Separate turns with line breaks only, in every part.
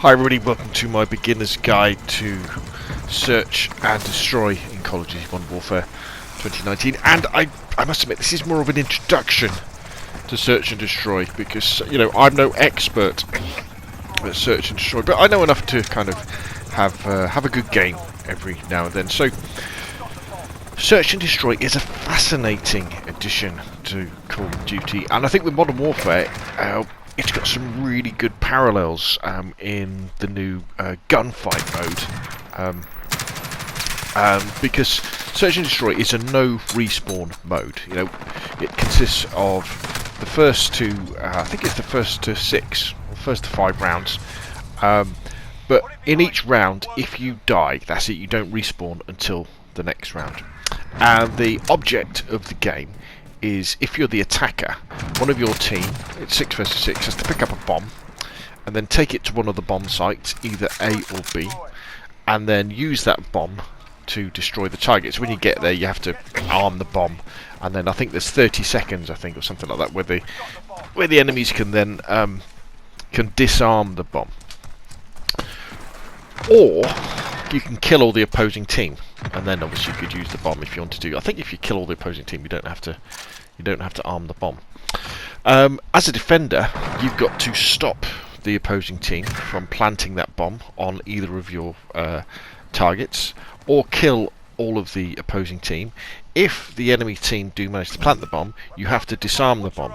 Hi everybody, welcome to my beginner's guide to search and destroy in Call of Duty Modern Warfare 2019, and I must admit this is more of an introduction to search and destroy because, you know, I'm no expert at search and destroy, but I know enough to kind of have a good game every now and then. So search and destroy is a fascinating addition to Call of Duty, and I think with Modern Warfare it's got some really good parallels in the new gunfight mode, because search and destroy is a no respawn mode. You know, it consists of the first to I think it's the first to 6 or first to 5 rounds, but in each round, if you die, that's it. You don't respawn until the next round. And the object of the game is, if you're the attacker, one of your team, it's 6 versus 6, has to pick up a bomb and then take it to one of the bomb sites, either A or B, and then use that bomb to destroy the target. So when you get there, you have to arm the bomb, and then I think there's 30 seconds, I think, or something like that, where the enemies can then can disarm the bomb, or you can kill all the opposing team, and then obviously you could use the bomb if you want to do. I think if you kill all the opposing team, you don't have to arm the bomb. As a defender, you've got to stop the opposing team from planting that bomb on either of your targets, or kill all of the opposing team. If the enemy team do manage to plant the bomb, you have to disarm the bomb.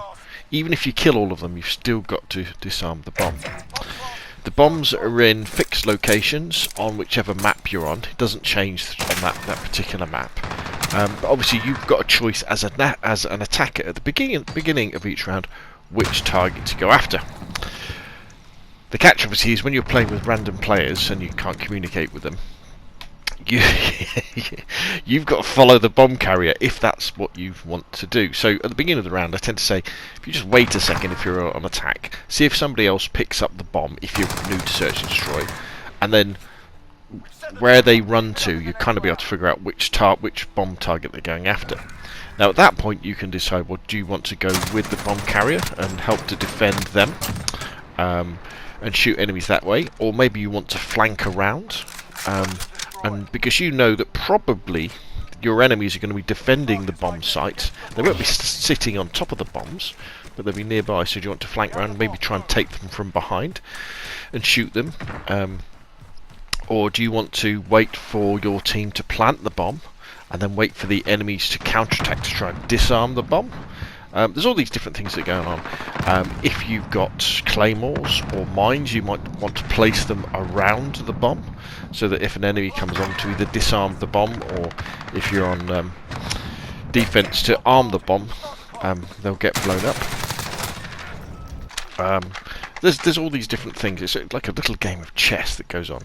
Even if you kill all of them, you've still got to disarm the bomb. The bombs are in fixed locations on whichever map you're on. It doesn't change on that particular map. But obviously you've got a choice as an attacker at the beginning of each round which target to go after. The catch obviously is when you're playing with random players and you can't communicate with them, you've got to follow the bomb carrier if that's what you want to do. So at the beginning of the round, I tend to say, if you just wait a second if you're on attack, see if somebody else picks up the bomb if you're new to search and destroy, and then where they run to, you kind of be able to figure out which bomb target they're going after. Now at that point you can decide, well, do you want to go with the bomb carrier and help to defend them and shoot enemies that way, or maybe you want to flank around, and because you know that probably your enemies are going to be defending the bomb sites. They won't be sitting on top of the bombs, but they'll be nearby, so do you want to flank around and maybe try and take them from behind and shoot them? Or do you want to wait for your team to plant the bomb and then wait for the enemies to counterattack to try and disarm the bomb? There's all these different things that are going on. If you've got claymores or mines, you might want to place them around the bomb, so that if an enemy comes on, to either disarm the bomb, or if you're on defense, to arm the bomb. They'll get blown up. There's all these different things. It's like a little game of chess that goes on.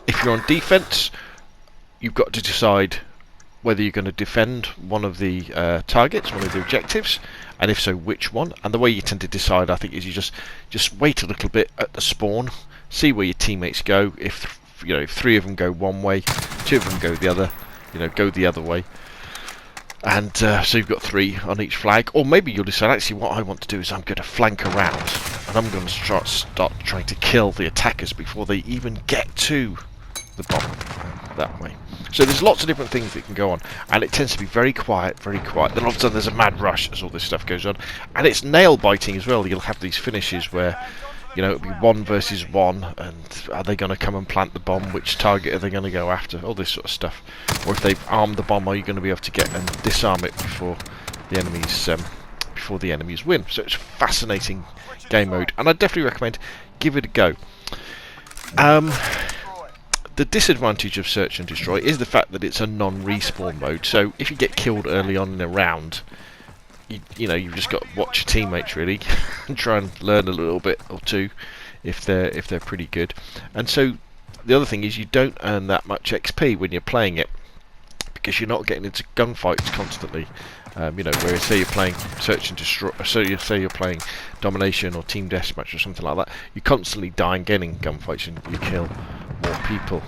If you're on defense, you've got to decide whether you're going to defend one of the targets, one of the objectives, and if so, which one. And the way you tend to decide, I think, is you just wait a little bit at the spawn, see where your teammates go. If you know, if 3 of them go one way, 2 of them go the other, go the other way, and so you've got 3 on each flag. Or maybe you'll decide, actually, what I want to do is I'm going to flank around, and I'm going to start trying to kill the attackers before they even get to the bomb that way. So there's lots of different things that can go on, and it tends to be very quiet, very quiet. Then all of a sudden there's a mad rush as all this stuff goes on, and it's nail biting as well. You'll have these finishes where, it'll be 1 versus 1, and are they going to come and plant the bomb? Which target are they going to go after? All this sort of stuff. Or if they've armed the bomb, are you going to be able to get and disarm it before the enemies win? So it's a fascinating game mode, and I definitely recommend give it a go. The disadvantage of search and destroy is the fact that it's a non-respawn mode. So if you get killed early on in a round, you've just got to watch your teammates really and try and learn a little bit or two if they're pretty good. And so the other thing is you don't earn that much XP when you're playing it, because you're not getting into gunfights constantly. Whereas say you're playing search and destroy, so you say you're playing domination or team deathmatch or something like that, you constantly die and get in gunfights and you kill more people.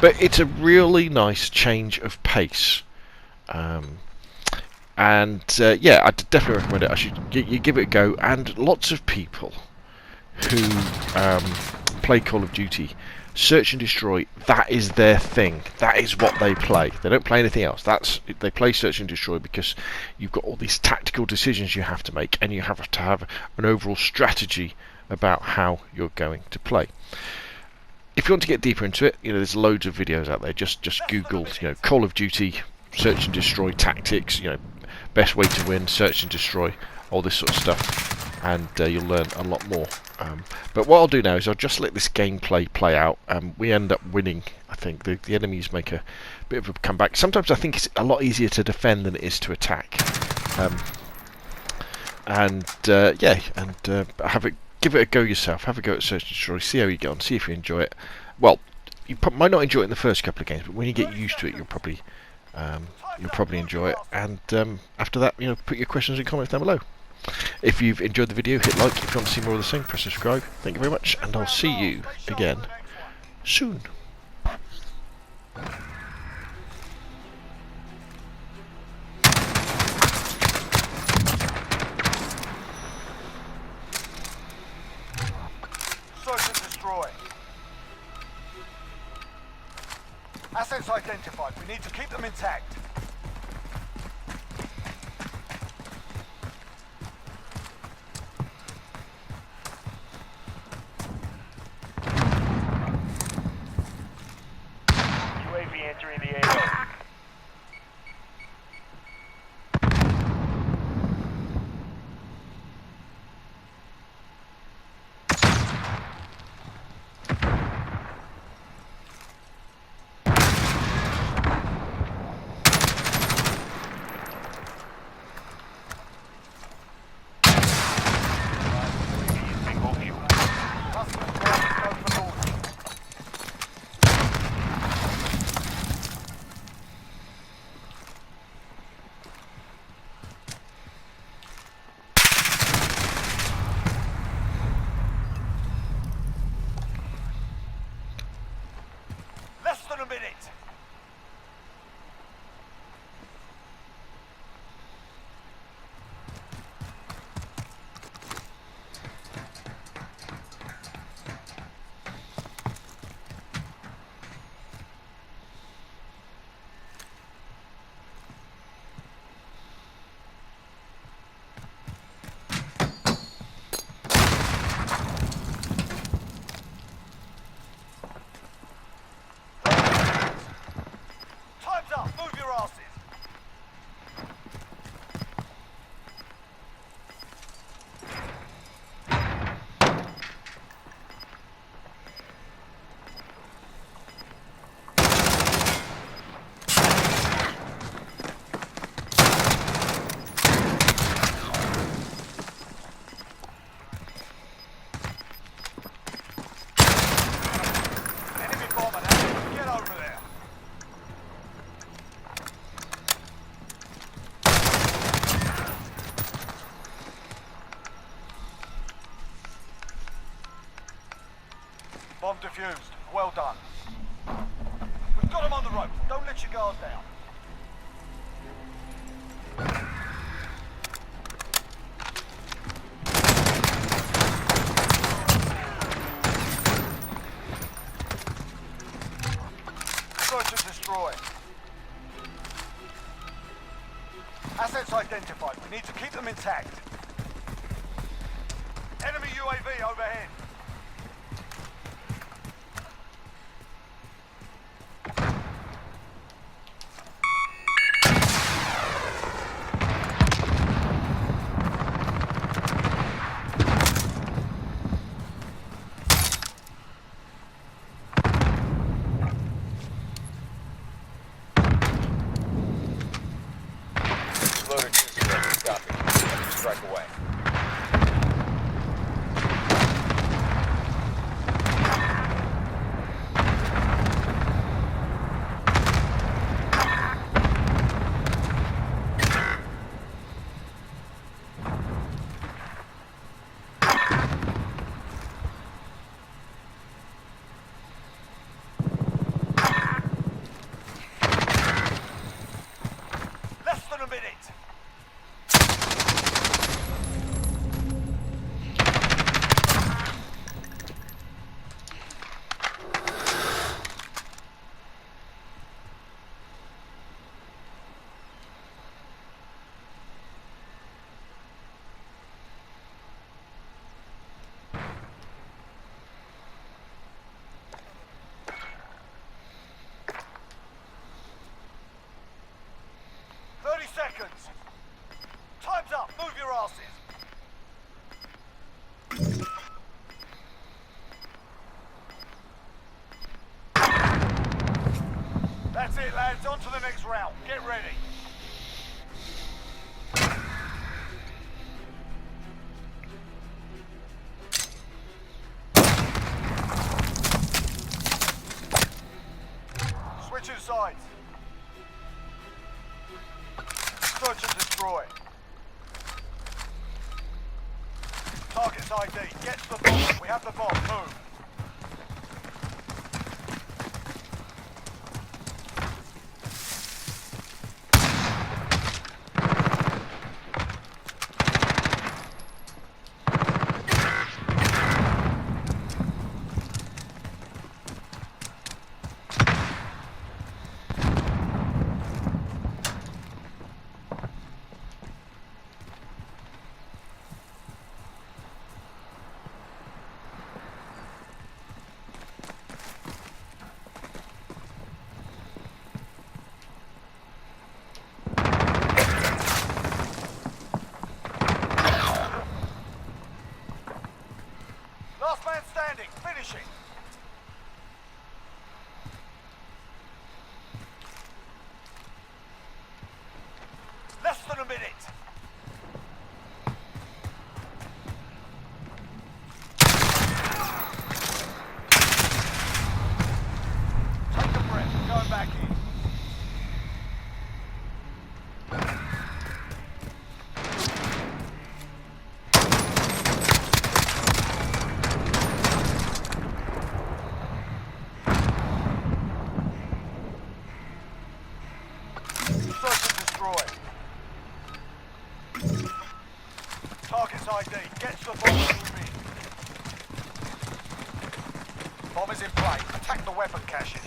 But it's a really nice change of pace. Yeah, I'd definitely recommend it. You give it a go, and lots of people who play Call of Duty, search and destroy, that is their thing. That is what they play. They don't play anything else. They play search and destroy because you've got all these tactical decisions you have to make, and you have to have an overall strategy about how you're going to play. If you want to get deeper into it, there's loads of videos out there. Just Google, Call of Duty, search and destroy tactics, best way to win, search and destroy, all this sort of stuff, and you'll learn a lot more. But what I'll do now is I'll just let this gameplay play out. We end up winning. I think the enemies make a bit of a comeback. Sometimes I think it's a lot easier to defend than it is to attack. Give it a go yourself. Have a go at search and destroy. See how you get on. See if you enjoy it. Well, you might not enjoy it in the first couple of games, but when you get used to it, you'll probably enjoy it. And after that, put your questions and comments down below. If you've enjoyed the video, hit like. If you want to see more of the same, press subscribe. Thank you very much, and I'll see you again soon.
Search and destroy. Assets identified. We need to keep them intact.
UAV entering the AO.
Less than a minute. Time's up. Move your asses. Enemy bomber now. Get over there. Bomb defused. Well done. We've got them on the rope. Don't let your guard down. Search and destroy. Assets identified. We need to keep them intact. Enemy UAV overhead.
Loader 2-0, copy. Strike away.
it, lads. On to the next round. Get ready. Switching sides. Search and destroy. Target's ID. Get to the bomb. We have the bomb. Move. Last man standing, finishing. Less than a minute. Take a breath, going back in. Search and destroy. Target's ID. Get to the bomb and move in. Bomb is in play. Attack the weapon caches.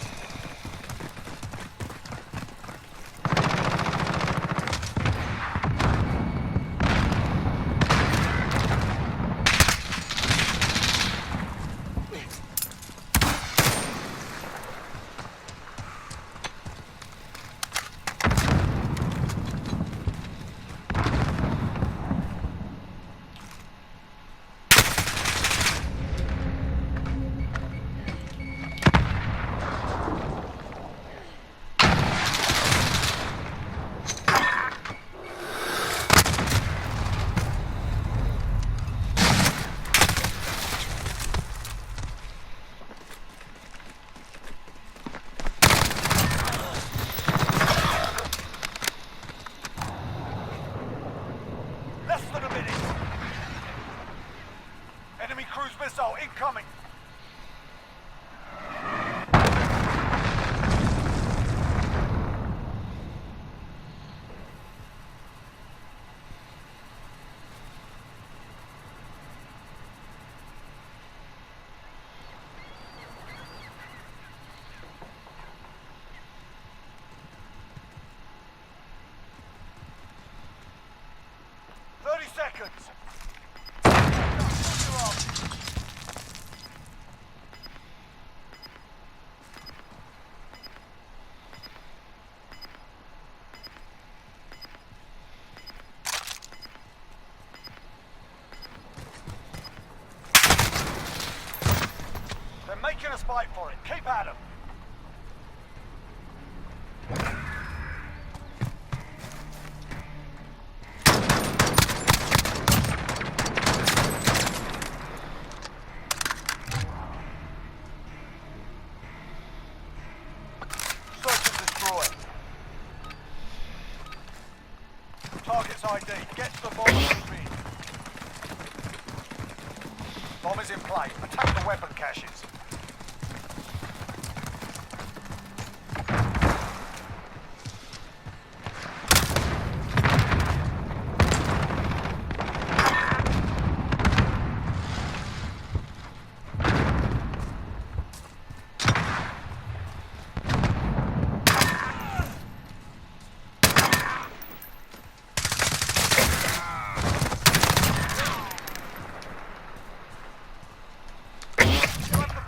Less than a minute. Enemy cruise missile incoming. Seconds. They're making us fight for it. Keep at them. Target's ID. Get to the bomb and move in. Bomb is in play. Attack the weapon caches. You have the